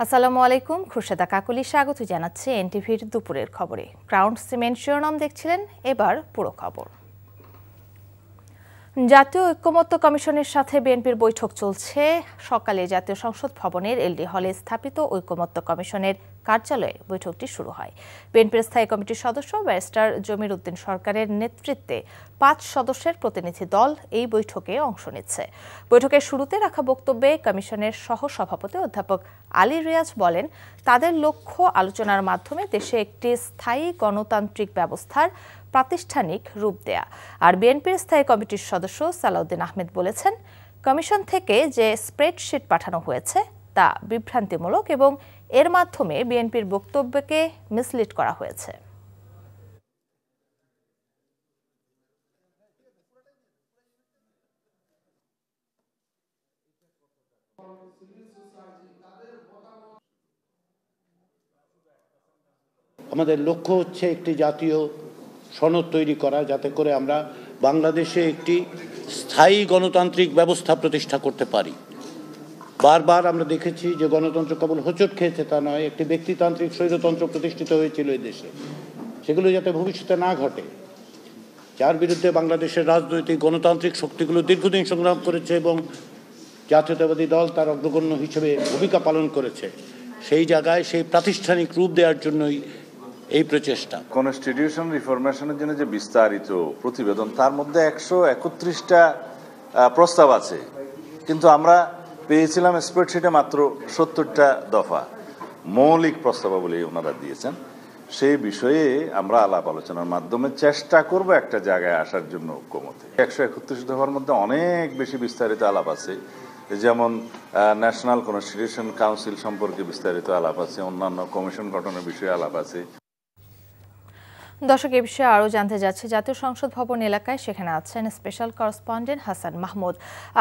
আসসালামু আলাইকুম, খুরশেদা কাকলি স্বাগত জানাচ্ছি এনটিভির দুপুরের খবরে। ক্রাউন সিমেন্ট শিরোনাম দেখছিলেন, এবার পুরো খবর। জাতীয় ঐক্যমত্য কমিশনের সাথে বিএনপির বৈঠক চলছে। সকালে জাতীয় সংসদ ভবনের এলডি হলে স্থাপিত ঐক্যমত্য কমিশনের কার্যালয়ে বৈঠকটি শুরু হয়। বিএনপির স্থায়ী কমিটির সদস্য ব্যারিস্টার জমির উদ্দিন সরকারের নেতৃত্বে ৫ সদস্যের প্রতিনিধি দল এই বৈঠকে অংশ নিচ্ছে। বৈঠকের শুরুতে রাখা বক্তব্যে কমিশনের সহসভাপতি অধ্যাপক আলী রিয়াজ বলেন, তাদের লক্ষ্য আলোচনার মাধ্যমে দেশে একটি স্থায়ী গণতান্ত্রিক ব্যবস্থার প্রাতিষ্ঠানিক রূপ দেয়া। আর বিএনপির স্থায়ী কমিটির সদস্য সালাউদ্দিন আহমেদ বলেছেন, কমিশন থেকে যে স্প্রেডশিট পাঠানো হয়েছে তা বিভ্রান্তিমূলক এবং এর মাধ্যমে বিএনপির বক্তব্যকে মিসলিড করা হয়েছে। আমাদের লক্ষ্য হচ্ছে একটি জাতীয় সনদ তৈরি করা, যাতে করে আমরা বাংলাদেশে একটি স্থায়ী গণতান্ত্রিক ব্যবস্থা প্রতিষ্ঠা করতে পারি। বারবার আমরা দেখেছি যে গণতন্ত্র কেবল হোঁচট খেয়েছে তা নয়, একটি ব্যক্তিতান্ত্রিক স্বৈরতন্ত্র প্রতিষ্ঠিত হয়েছিল এই দেশে। সেগুলো যাতে ভবিষ্যতে না ঘটে, যার বিরুদ্ধে বাংলাদেশের রাজনৈতিক গণতান্ত্রিক শক্তিগুলো দীর্ঘদিন সংগ্রাম করেছে এবং জাতীয়তাবাদী দল তার অগ্রগণ্য হিসেবে ভূমিকা পালন করেছে, সেই জায়গায় সেই প্রাতিষ্ঠানিক রূপ দেওয়ার জন্যই এই প্রচেষ্টা। কনস্টিটিউশন রিফরমেশনের জন্য যে বিস্তারিত প্রতিবেদন, তার মধ্যে 131টা প্রস্তাব আছে, কিন্তু আমরা পেয়েছিলাম স্প্রেডশিটে মাত্র 70টা দফা মৌলিক প্রস্তাবাবলী ওনারা দিয়েছেন। সেই বিষয়ে আমরা আলাপ আলোচনার মাধ্যমে চেষ্টা করব একটা জায়গায় আসার জন্য ঐক্যমতে। 131 দফার মধ্যে অনেক বেশি বিস্তারিত আলাপ আছে, যেমন ন্যাশনাল কনস্টিটিউশন কাউন্সিল সম্পর্কে বিস্তারিত আলাপ আছে, অন্যান্য কমিশন গঠনের বিষয়ে আলাপ আছে। দর্শক, এ বিষয়ে আরও জানতে যাচ্ছে জাতীয় সংসদ ভবন এলাকায়, সেখানে আছেন স্পেশাল করেসপন্ডেন্ট হাসান মাহমুদ।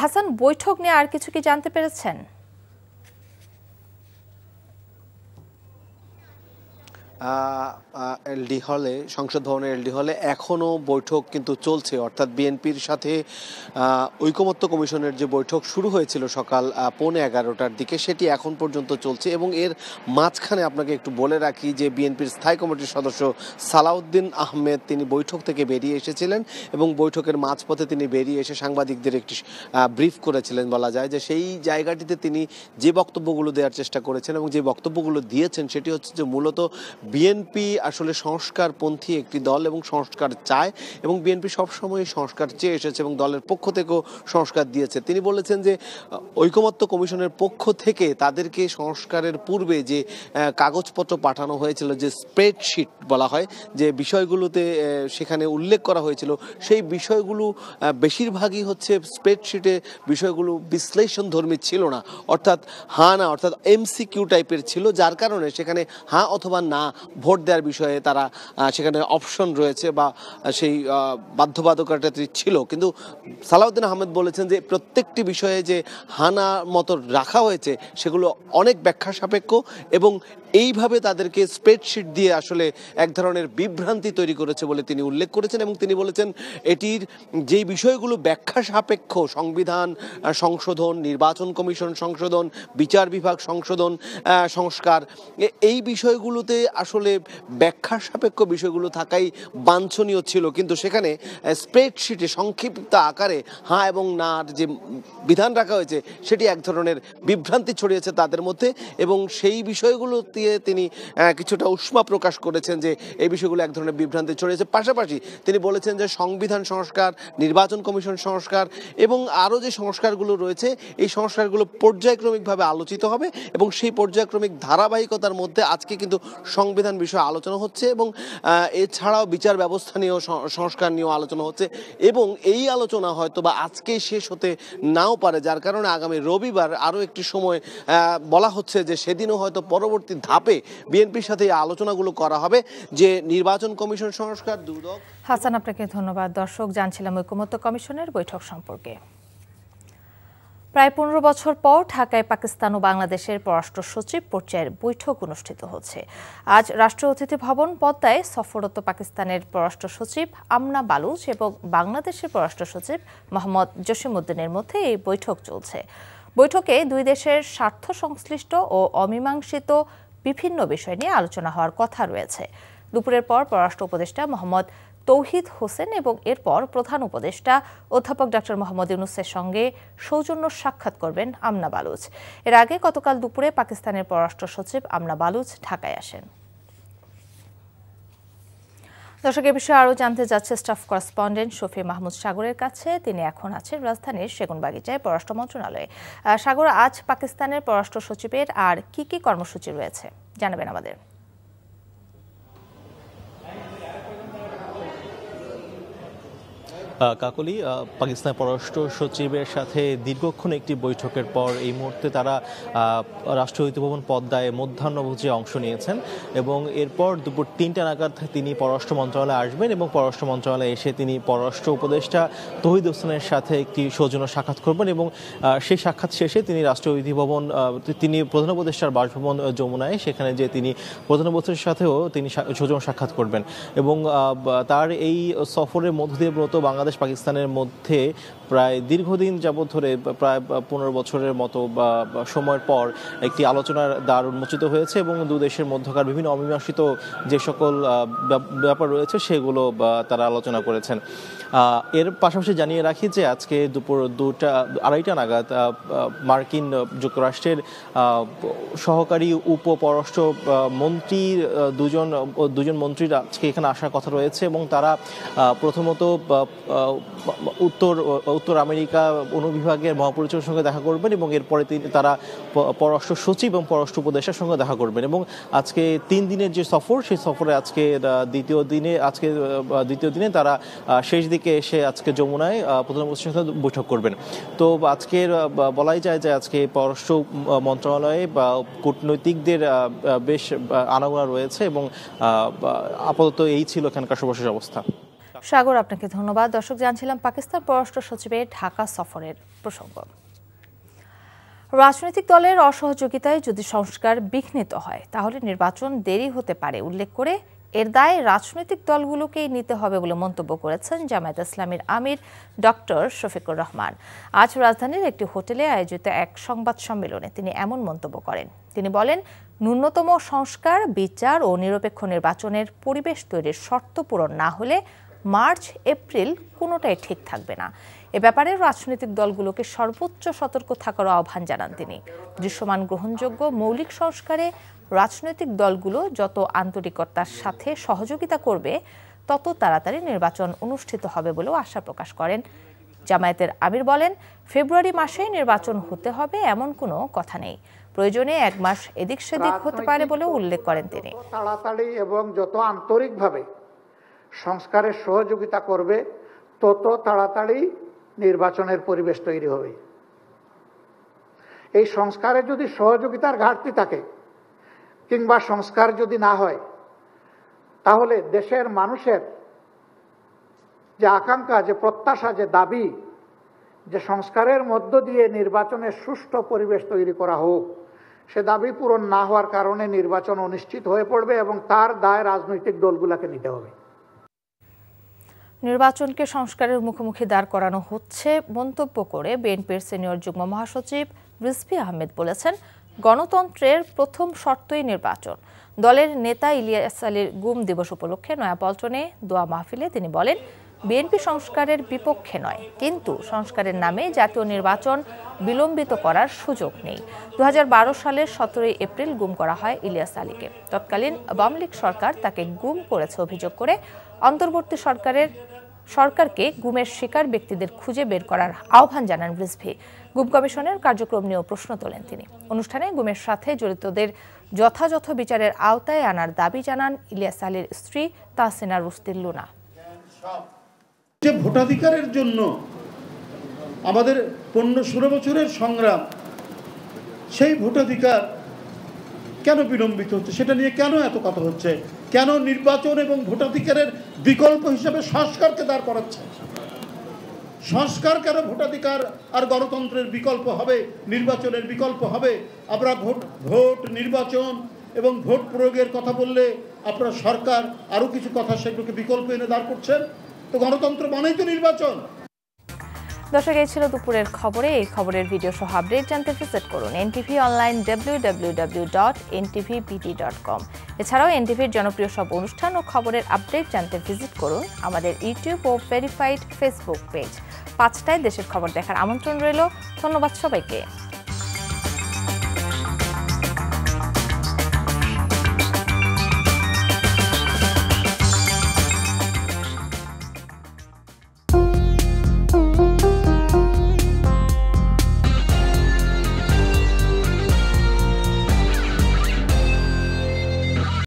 হাসান, বৈঠক নিয়ে আর কিছু কি জানতে পেরেছেন? এলডি হলে, সংসদ ভবনের এলডি হলে এখনও বৈঠক কিন্তু চলছে, অর্থাৎ বিএনপির সাথে ঐকমত্য কমিশনের যে বৈঠক শুরু হয়েছিল সকাল 11:15টার দিকে, সেটি এখন পর্যন্ত চলছে। এবং এর মাঝখানে আপনাকে একটু বলে রাখি যে বিএনপির স্থায়ী কমিটির সদস্য সালাউদ্দিন আহমেদ তিনি বৈঠক থেকে বেরিয়ে এসেছিলেন এবং বৈঠকের মাঝপথে তিনি বেরিয়ে এসে সাংবাদিকদের একটি ব্রিফ করেছিলেন। বলা যায় যে সেই জায়গাটিতে তিনি যে বক্তব্যগুলো দেওয়ার চেষ্টা করেছেন এবং যে বক্তব্যগুলো দিয়েছেন সেটি হচ্ছে যে মূলত বিএনপি আসলে সংস্কারপন্থী একটি দল এবং সংস্কার চায়, এবং বিএনপি সবসময় সংস্কার চেয়ে এসেছে এবং দলের পক্ষ থেকেও সংস্কার দিয়েছে। তিনি বলেছেন যে ঐকমত্য কমিশনের পক্ষ থেকে তাদেরকে সংস্কারের পূর্বে যে কাগজপত্র পাঠানো হয়েছিল, যে স্প্রেডশিট বলা হয়, যে বিষয়গুলোতে সেখানে উল্লেখ করা হয়েছিল, সেই বিষয়গুলো বেশিরভাগই হচ্ছে স্প্রেডশিটে বিষয়গুলো বিশ্লেষণধর্মী ছিল না, অর্থাৎ হ্যাঁ না, অর্থাৎ এমসিকিউ টাইপের ছিল, যার কারণে সেখানে হ্যাঁ অথবা না ভোট দেওয়ার বিষয়ে তারা সেখানে অপশন রয়েছে বা সেই বাধ্যবাধকতাটি ছিল। কিন্তু সালাউদ্দিন আহমেদ বলেছেন যে প্রত্যেকটি বিষয়ে যে হানা মতো রাখা হয়েছে সেগুলো অনেক ব্যাখ্যা সাপেক্ষ এবং এইভাবে তাদেরকে স্প্রেডশিট দিয়ে আসলে এক ধরনের বিভ্রান্তি তৈরি করেছে বলে তিনি উল্লেখ করেছেন। এবং তিনি বলেছেন এটির যেই বিষয়গুলো ব্যাখ্যা সাপেক্ষ, সংবিধান সংশোধন, নির্বাচন কমিশন সংশোধন, বিচার বিভাগ সংশোধন, সংস্কার, এই বিষয়গুলোতে আসলে ব্যাখ্যা সাপেক্ষ বিষয়গুলো থাকাই বাঞ্ছনীয় ছিল, কিন্তু সেখানে স্প্রেডশিটে সংক্ষিপ্ত আকারে হ্যাঁ এবং নার যে বিধান রাখা হয়েছে সেটি এক ধরনের বিভ্রান্তি ছড়িয়েছে তাদের মধ্যে। এবং সেই বিষয়গুলো দিয়ে তিনি কিছুটা উষ্মা প্রকাশ করেছেন যে এই বিষয়গুলো এক ধরনের বিভ্রান্তি ছড়িয়েছে। পাশাপাশি তিনি বলেছেন যে সংবিধান সংস্কার, নির্বাচন কমিশন সংস্কার এবং আরও যে সংস্কারগুলো রয়েছে, এই সংস্কারগুলো পর্যায়ক্রমিকভাবে আলোচিত হবে এবং সেই পর্যায়ক্রমিক ধারাবাহিকতার মধ্যে আজকে কিন্তু সংবিধান বিষয়ে আলোচনা হচ্ছে এবং এছাড়াও বিচার ব্যবস্থা নিয়েও সংস্কার নিয়েও আলোচনা হচ্ছে। এবং এই আলোচনা হয়তো বা আজকেই শেষ হতে নাও পারে, যার কারণে আগামী রবিবার আরও একটি সময় বলা হচ্ছে যে সেদিনও হয়তো পরবর্তী ধাপে বিএনপির সাথে এই আলোচনাগুলো করা হবে যে নির্বাচন কমিশন সংস্কার দুদক। হাসান, আপনাকে ধন্যবাদ। দর্শক, জানছিলাম ঐকমত্য কমিশনের বৈঠক সম্পর্কে। প্রায় 15 বছর পর ঢাকায় পাকিস্তান ও বাংলাদেশের পররাষ্ট্র সচিব পর্যায়ের বৈঠক অনুষ্ঠিত হচ্ছে। আজ রাষ্ট্রীয় অতিথি ভবন পদ্মায় সফররত পাকিস্তানের পররাষ্ট্র সচিব আমনা বালুচ এবং বাংলাদেশের পররাষ্ট্র সচিব মোহাম্মদ জসিম উদ্দিনের মধ্যে এই বৈঠক চলছে। বৈঠকে দুই দেশের স্বার্থ সংশ্লিষ্ট ও অমীমাংসিত বিভিন্ন বিষয় নিয়ে আলোচনা হওয়ার কথা রয়েছে। দুপুরের পর পররাষ্ট্র উপদেষ্টা মোহাম্মদ তৌহিদ হোসেন এবং এরপর প্রধান উপদেষ্টা অধ্যাপক ডক্টর মোহাম্মদ ইউনূসের সঙ্গে সৌজন্য সাক্ষাৎ করবেন আমনা বালুচ। এর আগে গতকাল দুপুরে পাকিস্তানের পররাষ্ট্র সচিব আমনা বালুচ ঢাকায় আসেন। দর্শক, এ বিষয়ে আরও জানতে যাচ্ছে স্টাফ করেসপন্ডেন্ট শফি মাহমুদ সাগরের কাছে। তিনি এখন আছেন রাজধানীর সেগুনবাগিচায় পররাষ্ট্র মন্ত্রণালয়ে। সাগর, আজ পাকিস্তানের পররাষ্ট্র সচিবের আর কি কি কর্মসূচি রয়েছে জানাবেন আমাদের। কাকলি, পাকিস্তান পররাষ্ট্র সচিবের সাথে দীর্ঘক্ষণ একটি বৈঠকের পর এই মুহূর্তে তারা রাষ্ট্রীয় ঐতিহ্য ভবন পদ্মায় মধ্যাহ্নভোজে অংশ নিয়েছেন এবং এরপর দুপুর ৩টা নাগাদ তিনি পররাষ্ট্র মন্ত্রণালয়ে আসবেন এবং পররাষ্ট্র মন্ত্রণালয়ে এসে তিনি পররাষ্ট্র উপদেষ্টা তৌহিদ হোসেনের সাথে একটি সৌজন্য সাক্ষাৎ করবেন এবং সেই সাক্ষাৎ শেষে তিনি রাষ্ট্রীয় ঐতিহ্য ভবন, তিনি প্রধান উপদেষ্টার বাসভবন যমুনায়, সেখানে যে তিনি প্রধান উপদেষ্টার সাথেও তিনি সৌজন্য সাক্ষাৎ করবেন এবং তার এই সফরের মধ্য দিয়ে মূলত বাংলাদেশ পাকিস্তানের মধ্যে প্রায় দীর্ঘদিন যাবৎ ধরে প্রায় ১৫ বছরের মতো বা সময়ের পর একটি আলোচনার দ্বার উন্মোচিত হয়েছে এবং দু দেশের মধ্যকার বিভিন্ন অমীমাংসিত যে সকল ব্যাপার রয়েছে সেগুলো তারা আলোচনা করেছেন। এর পাশাপাশি জানিয়ে রাখি যে আজকে দুপুর 2টা-2:30 নাগাদ মার্কিন যুক্তরাষ্ট্রের সহকারী উপপররাষ্ট্র মন্ত্রী দুজন মন্ত্রীর আজকে এখানে আসার কথা রয়েছে এবং তারা প্রথমত উত্তর আমেরিকা অনুবিভাগের মহাপরিচালকের সঙ্গে দেখা করবেন এবং এরপরে তারা পররাষ্ট্র সচিব এবং পররাষ্ট্র উপদেষ্টার সঙ্গে দেখা করবেন এবং আজকে 3 দিনের যে সফর, সেই সফরে আজকে দ্বিতীয় দিনে তারা শেষ দিকে এসে আজকে যমুনায় প্রধান উপদেষ্টার সাথে বৈঠক করবেন। তো আজকের বলাই যায় যে আজকে পররাষ্ট্র মন্ত্রণালয়ে বা কূটনৈতিকদের বেশ আনাগোনা রয়েছে এবং আপাতত এই ছিল এখানকার সর্বশেষ অবস্থা। সাগর, আপনাকে ধন্যবাদ। দর্শক, জানছিলাম পাকিস্তান পররাষ্ট্র সচিবের ঢাকা সফরের প্রসঙ্গ। রাজনৈতিক দলের অসহযোগিতায় যদি সংস্কার বিঘ্নিত হয় তাহলে নির্বাচন দেরি হতে পারে উল্লেখ করে এর দায় রাজনৈতিক দলগুলোকেই নিতে হবে বলে মন্তব্য করেছেন জামায়াতে ইসলামীর আমির ডক্টর শফিকুর রহমান। আজ রাজধানীর একটি হোটেলে আয়োজিত এক সংবাদ সম্মেলনে তিনি এমন মন্তব্য করেন। তিনি বলেন, ন্যূনতম সংস্কার, বিচার ও নিরপেক্ষ নির্বাচনের পরিবেশ তৈরির শর্ত পূরণ না হলে মার্চ-এপ্রিল কোনোটাই ঠিক থাকবে না। এ ব্যাপারে রাজনৈতিক দলগুলোকে সর্বোচ্চ সতর্ক থাকার আহ্বান জানান তিনি। দৃশ্যমান গ্রহণযোগ্য মৌলিক সংস্কারে রাজনৈতিক দলগুলো যত আন্তরিকতার সাথে সহযোগিতা করবে তত তাড়াতাড়ি নির্বাচন অনুষ্ঠিত হবে বলেও আশা প্রকাশ করেন। জামায়াতের আমির বলেন, ফেব্রুয়ারি মাসে নির্বাচন হতে হবে এমন কোনো কথা নেই, প্রয়োজনে 1 মাস এদিক সেদিক হতে পারে বলেও উল্লেখ করেন তিনি। তাড়াতাড়ি এবং যত আন্তরিকভাবে সংস্কারের সহযোগিতা করবে তত তাড়াতাড়ি নির্বাচনের পরিবেশ তৈরি হবে। এই সংস্কারে যদি সহযোগিতার ঘাটতি থাকে কিংবা সংস্কার যদি না হয় তাহলে দেশের মানুষের যে আকাঙ্ক্ষা, যে প্রত্যাশা, যে দাবি, যে সংস্কারের মধ্য দিয়ে নির্বাচনের সুষ্ঠু পরিবেশ তৈরি করা হোক, সে দাবি পূরণ না হওয়ার কারণে নির্বাচন অনিশ্চিত হয়ে পড়বে এবং তার দায় রাজনৈতিক দলগুলোকে নিতে হবে। নির্বাচনকে সংস্কারের মুখোমুখি দাঁড় করানো হচ্ছে মন্তব্য করে বিএনপির সিনিয়র যুগ্ম মহাসচিব রিজভী আহমেদ বলেছেন, গণতন্ত্রের প্রথম শর্তই নির্বাচন। দলের নেতা ইলিয়াস আলীর গুম দিবস উপলক্ষে নয়াপল্টনে দোয়া মাহফিলে তিনি বলেন, বিএনপি সংস্কারের বিপক্ষে নয়, কিন্তু সংস্কারের নামে জাতীয় নির্বাচন বিলম্বিত করার সুযোগ নেই। 2012 সালের 17 এপ্রিল গুম করা হয় ইলিয়াস আলীকে। তৎকালীন আওয়ামী লীগ সরকার তাকে গুম করেছে অভিযোগ করে অন্তর্বর্তী সরকারকে গুমের শিকার ব্যক্তিদের খুঁজে বের করার আহ্বান জানান রিজভী। গুম কমিশনের কার্যক্রম নিয়েও প্রশ্ন তোলেন তিনি। অনুষ্ঠানে গুমের সাথে জড়িতদের যথাযথ বিচারের আওতায় আনার দাবি জানান ইলিয়াস আলীর স্ত্রী তাহসিনা রুস্তির লুনা। যে ভোটাধিকারের জন্য আমাদের 15-16 বছরের সংগ্রাম, সেই ভোটাধিকার কেন বিলম্বিত হচ্ছে, সেটা নিয়ে কেন এত কথা হচ্ছে, কেন নির্বাচন এবং ভোটাধিকারের বিকল্প হিসাবে সংস্কারকে দাঁড় করাচ্ছে? সংস্কার কেন ভোটাধিকার আর গণতন্ত্রের বিকল্প হবে, নির্বাচনের বিকল্প হবে? আমরা ভোট নির্বাচন এবং ভোট প্রয়োগের কথা বললে আপনার সরকার আরও কিছু কথা সেগুলোকে বিকল্প এনে দাঁড় করছেন। তো গণতন্ত্র মানেই তো নির্বাচন। দর্শক, এই ছিল দুপুরের খবরে। এই খবরের ভিডিও সহ আপডেট জানতে ভিজিট করুন এনটিভি অনলাইন www.ntvbd.com। এছাড়াও এনটিভির জনপ্রিয় সব অনুষ্ঠান ও খবরের আপডেট জানতে ভিজিট করুন আমাদের ইউটিউব ও ভেরিফাইড ফেসবুক পেজ। 5টায় দেশের খবর দেখার আমন্ত্রণ রইল। ধন্যবাদ সবাইকে।